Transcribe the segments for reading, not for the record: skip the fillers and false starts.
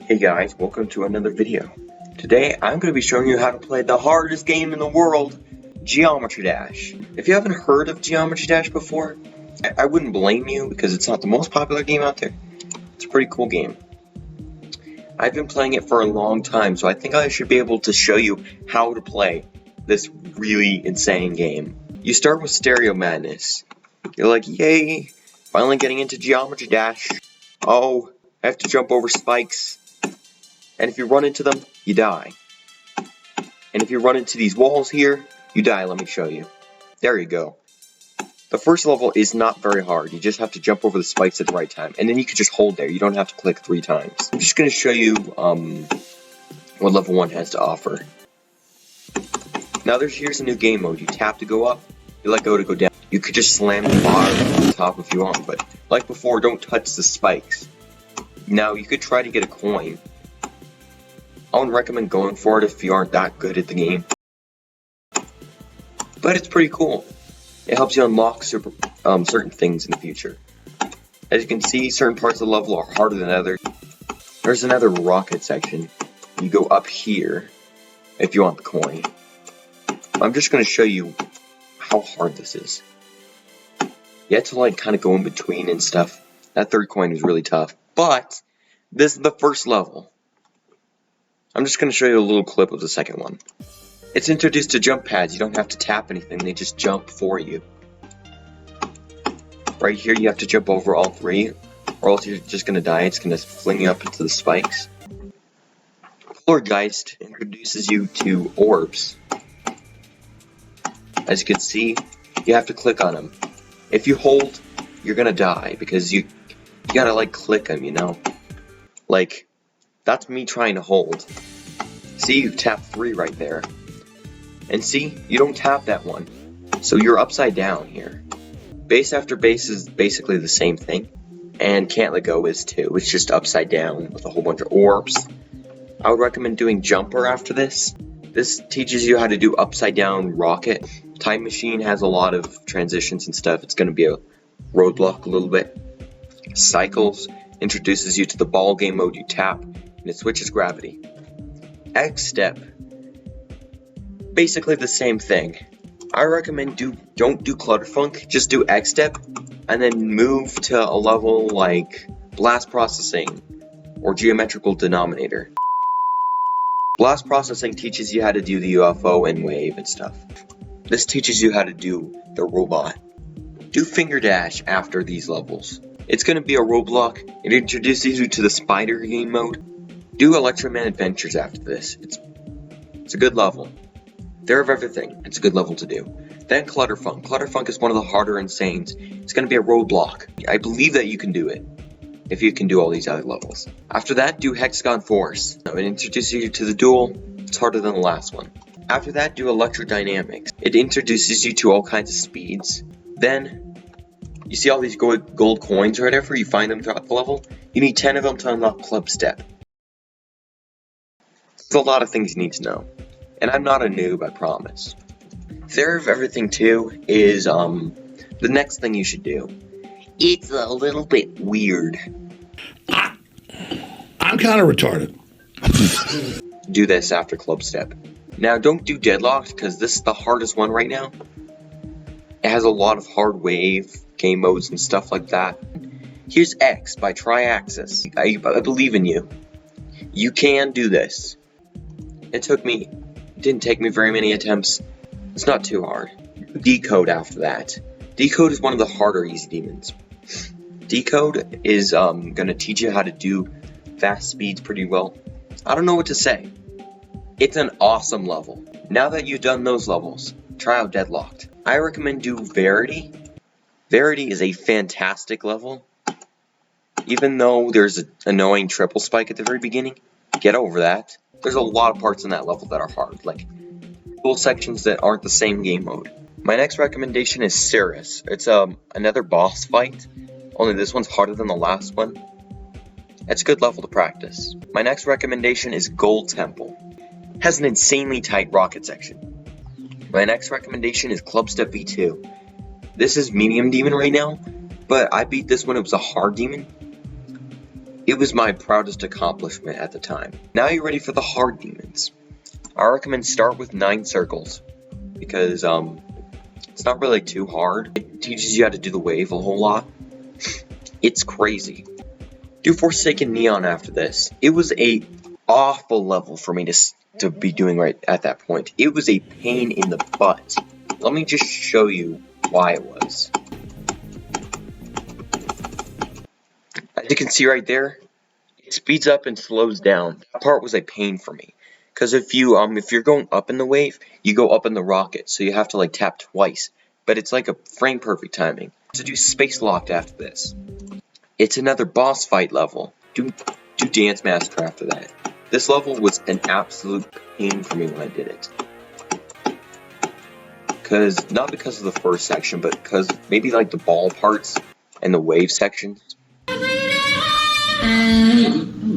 Hey guys, welcome to another video. Today I'm going to be showing you how to play the hardest game in the world, Geometry Dash. If you haven't heard of Geometry Dash before, I wouldn't blame you because it's not the most popular game out there. It's a pretty cool game. I've been playing it for a long time, so I think I should be able to show you how to play this really insane game. You start with Stereo Madness. You're like, yay, finally getting into Geometry Dash. Oh, I have to jump over spikes. And if you run into them, you die. And if you run into these walls here, you die. Let me show you. There you go. The first level is not very hard. You just have to jump over the spikes at the right time. And then you can just hold there. You don't have to click 3 times. I'm just going to show you what level 1 has to offer. Now here's a new game mode. You tap to go up. You let go to go down. You could just slam the bottom on top if you want. But like before, don't touch the spikes. Now you could try to get a coin. I would recommend going for it if you aren't that good at the game. But it's pretty cool. It helps you unlock certain things in the future. As you can see, certain parts of the level are harder than others. There's another rocket section. You go up here if you want the coin. I'm just going to show you how hard this is. You have to kind of go in between and stuff. That third coin is really tough. But this is the first level. I'm just going to show you a little clip of the second one. It's introduced to jump pads. You don't have to tap anything. They just jump for you. Right here you have to jump over all 3, or else you're just going to die. It's going to fling you up into the spikes. Poltergeist introduces you to orbs. As you can see, you have to click on them. If you hold, you're going to die because you got to click them, you know. That's me trying to hold. See, you tap 3 right there. And see, you don't tap that one. So you're upside down here. Base after base is basically the same thing. And Can't Let Go is too. It's just upside down with a whole bunch of orbs. I would recommend doing Jumper after this. This teaches you how to do upside down rocket. Time Machine has a lot of transitions and stuff. It's going to be a roadblock a little bit. Cycles introduces you to the ball game mode. You tap and it switches gravity. X-Step, basically the same thing. I recommend don't do Clutterfunk, just do X-Step, and then move to a level like Blast Processing or Geometrical Denominator. Blast Processing teaches you how to do the UFO and wave and stuff. This teaches you how to do the robot. Do Finger Dash after these levels. It's going to be a roadblock. It introduces you to the Spider game mode. Do Electro Man Adventures after this. It's a good level. There of everything. It's a good level to do. Then Clutterfunk. Clutterfunk is one of the harder insanes. It's going to be a roadblock. I believe that you can do it if you can do all these other levels. After that, do Hexagon Force. It introduces you to the duel. It's harder than the last one. After that, do Electrodynamics. It introduces you to all kinds of speeds. Then, you see all these gold coins or whatever, you find them throughout the level. You need 10 of them to unlock CLUBSTEP. There's a lot of things you need to know. And I'm not a noob, I promise. There of everything too is the next thing you should do. It's a little bit weird. I'm kind of retarded. Do this after CLUBSTEP. Now don't do Deadlocked because this is the hardest one right now. It has a lot of hard wave game modes and stuff like that. Here's X by Triaxis. I believe in you. You can do this. It didn't take me very many attempts. It's not too hard. Decode after that. Decode is one of the harder easy demons. Decode is going to teach you how to do fast speeds pretty well. I don't know what to say. It's an awesome level. Now that you've done those levels, try out Deadlocked. I recommend do Verity. Verity is a fantastic level. Even though there's an annoying triple spike at the very beginning, get over that. There's a lot of parts in that level that are hard, like cool sections that aren't the same game mode. My next recommendation is Cirrus. It's another boss fight, only this one's harder than the last one. It's a good level to practice. My next recommendation is Gold Temple. It has an insanely tight rocket section. My next recommendation is CLUBSTEP V2. This is medium demon right now, but I beat this when it was a hard demon. It was my proudest accomplishment at the time. Now you're ready for the hard demons. I recommend start with 9 circles, because it's not really too hard. It teaches you how to do the wave a whole lot. It's crazy. Do Forsaken Neon after this. It was a awful level for me to be doing right at that point. It was a pain in the butt. Let me just show you why it was. As you can see right there, it speeds up and slows down. That part was a pain for me. Because if you're going up in the wave, you go up in the rocket, so you have to like tap twice. But it's like a frame perfect timing. So do Space Locked after this. It's another boss fight level. Do Dance Master after that. This level was an absolute pain for me when I did it. Not because of the first section, but because maybe like the ball parts and the wave sections.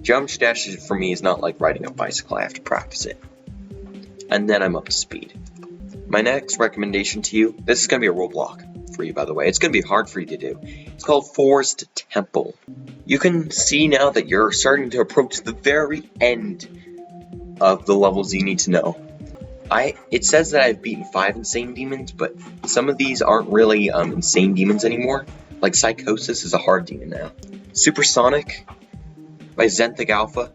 Jump dash for me is not like riding a bicycle, I have to practice it. And then I'm up to speed. My next recommendation to you, this is going to be a roadblock for you, by the way. It's going to be hard for you to do. It's called Forest Temple. You can see now that you're starting to approach the very end of the levels you need to know. It says that I've beaten 5 insane demons, but some of these aren't really insane demons anymore. Like Psychosis is a hard demon now. Supersonic by Zenthic Alpha.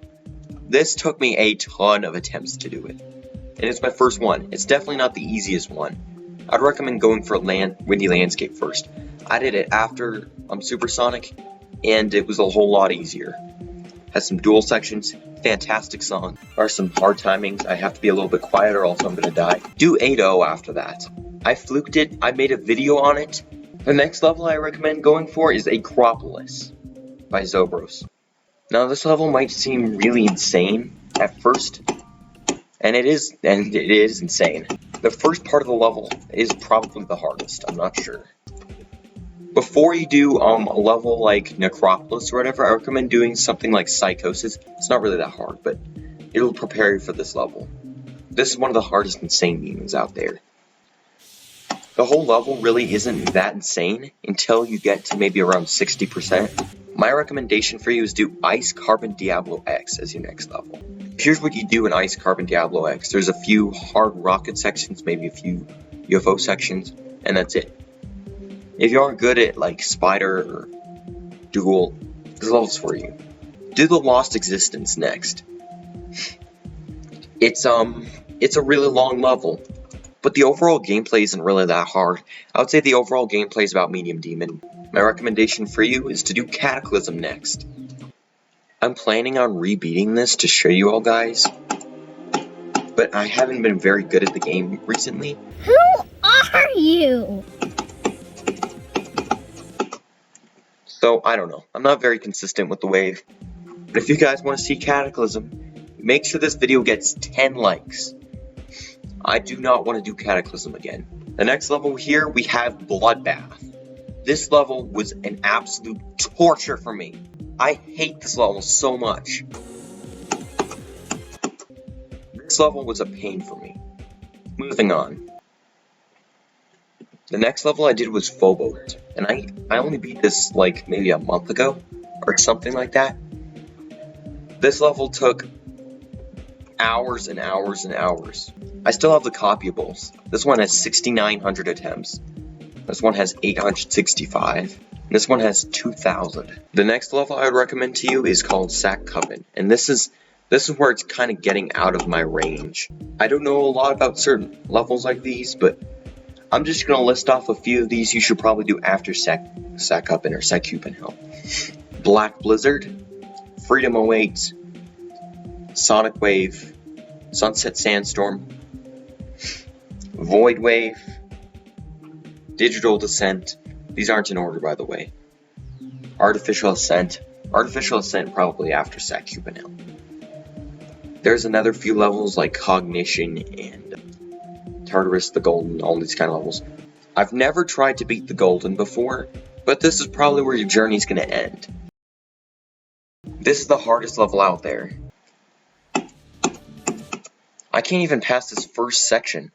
This took me a ton of attempts to do it. And it's my first one. It's definitely not the easiest one. I'd recommend going for Windy Landscape first. I did it after Supersonic, and it was a whole lot easier. Has some dual sections, fantastic song. There are some hard timings. I have to be a little bit quieter, else I'm gonna die. Do 8-0 after that. I fluked it. I made a video on it. The next level I recommend going for is ACROPOLIS by Zobros. Now this level might seem really insane at first, and it is insane. The first part of the level is probably the hardest, I'm not sure. Before you do a level like Necropolis or whatever, I recommend doing something like Psychosis. It's not really that hard, but it'll prepare you for this level. This is one of the hardest insane demons out there. The whole level really isn't that insane until you get to maybe around 60%. My recommendation for you is do Ice Carbon Diablo X as your next level. Here's what you do in Ice Carbon Diablo X. There's a few hard rocket sections, maybe a few UFO sections, and that's it. If you aren't good at like Spider or Duel, this level's for you. Do the Lost Existence next. It's a really long level, but the overall gameplay isn't really that hard. I would say the overall gameplay is about medium demon. My recommendation for you is to do Cataclysm next. I'm planning on rebeating this to show you all guys, but I haven't been very good at the game recently. Who are you? So, I don't know. I'm not very consistent with the wave. But if you guys want to see Cataclysm, make sure this video gets 10 likes. I do not want to do Cataclysm again. The next level here, we have Bloodbath. This level was an absolute torture for me. I hate this level so much. This level was a pain for me. Moving on. The next level I did was Phobos, and I only beat this like maybe a month ago, or something like that. This level took hours and hours and hours. I still have the copyables. This one has 6,900 attempts. This one has 865. And this one has 2,000. The next level I would recommend to you is called Sack Coven, and this is where it's kind of getting out of my range. I don't know a lot about certain levels like these, but I'm just going to list off a few of these you should probably do after Sack Coven or Sack Coven Hill. Black Blizzard, Freedom Awaits, Sonic Wave, Sunset Sandstorm, Void Wave, Digital Descent. These aren't in order, by the way. Artificial Ascent. Artificial Ascent probably after Sack Coven Hill. There's another few levels like Cognition and Tartarus the Golden, all these kind of levels. I've never tried to beat the Golden before, but this is probably where your journey's gonna end. This is the hardest level out there. I can't even pass this first section.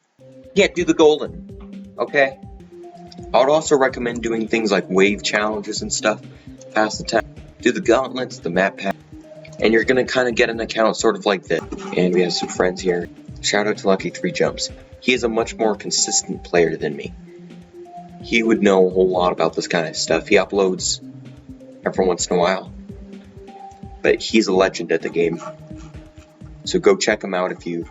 Yeah, do the Golden, okay? I would also recommend doing things like wave challenges and stuff. Pass the time. do the gauntlets, the map pack, and you're gonna kind of get an account sort of like this. And we have some friends here. Shout out to Lucky 3 Jumps. He is a much more consistent player than me. He would know a whole lot about this kind of stuff. He uploads every once in a while. But he's a legend at the game. So go check him out if you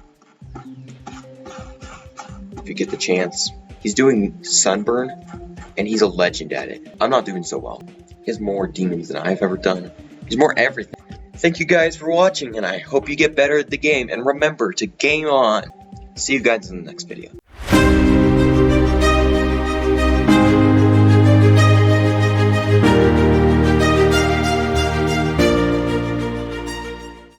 get the chance. He's doing Sunburn, and he's a legend at it. I'm not doing so well. He has more demons than I've ever done. He's more everything. Thank you guys for watching, and I hope you get better at the game. And remember to game on. See you guys in the next video.